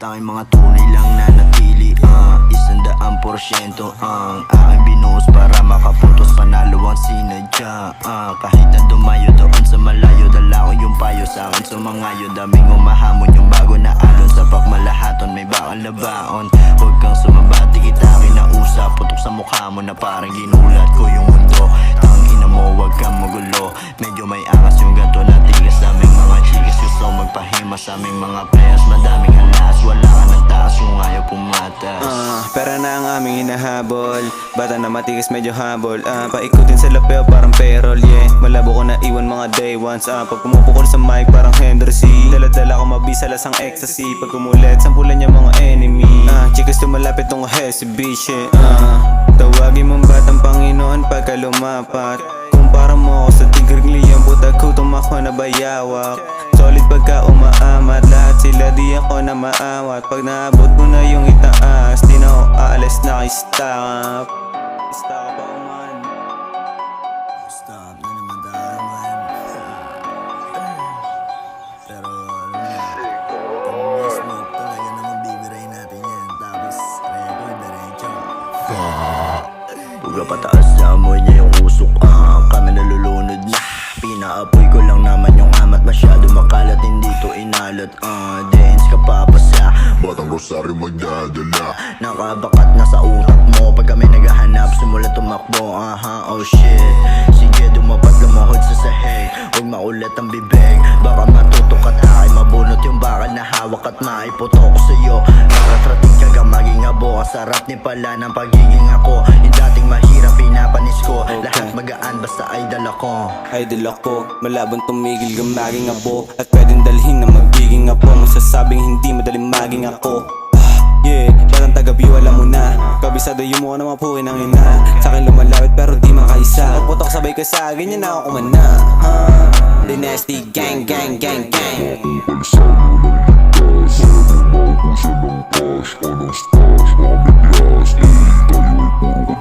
Tanging mga tunay lang na natili 100% ang aking binuhos para makapuntos. Panalo ang sinadya kahit na dumayo doon sa malayo. Dala ko yung payo sa akin sumangayo. Daming umahamon yung bago na alon. Sa pagmalahaton may bakal na baon. Huwag kang sumabati, kita kinausap. Putok sa mukha mo na parang ginulat ko yung mundo. Tangina mo, huwag kang magulo. Medyo may angas yung ganto na tigas. Daming mga chikas gusto magpahima sa aming mga players. Madaming halas, wala ka ng taas yung ayaw pumatas. Pera na ang aming hinahabol. Bata na matigas medyo habol. Paikutin sa lapeo parang payroll, yeah. Malabo ko na iwan mga day ones. Pag pumupukol sa mic parang Henderson. Dala-dala ko mabisa lasang ecstasy. Pag kumulit, sampulan niya mga enemy. Chikas tumalapit tong si bitch, yeah. Tawagin mong batang Panginoon pagka lumapat. Kumpara mo ako sa tigring liyang budag ko tumakbo na bayawak. Solid pagka umaamat, lahat sila di ako na maawat. Pag naabot ko na yung itaas, di na ako aalis na stop. Stop pa man. Stop na naman tayo man. Pero alam mo, smoke talaga naman bibiray natin yan. Tapos record diretso. Huwag pataas na amoy niya yung usok kami nalulunod na. Pinaapoy ko lang naman yung amat. Masyado makalat, hindi to inalat. Dance ka papasa, Batang Rosario magdadala. nakabakat na sa utak mo. Pag kami naghahanap, simula tumakbo. Oh shit. Sige, dumapat lumahod sa sahig. Huwag maulit ang bibig. Baka matutok at aking mabunot yung bakal na hawak at maiputok ko sa'yo. Nakatrating ka ka maging abo. Ang sarap ni pala ng pagiging ako. Yung dating mahirap pinapanis ko. Lahat magaan basta ay dala ko. Idol ako, malabang tumigil kang maging abo. At pwedeng dalhin na magiging apo. Masasabing hindi madaling maging ako. Yeah, batang taga-view alam mo na. Kabisado yung mukha na mapuhin ang ina. Sa'kin lumalawit pero di makaisa. Pagputok sabay ka sa akin, yan ako kumana. Dynasty gang gang gang gang. Anong stars, mga bigas, tayo ay puro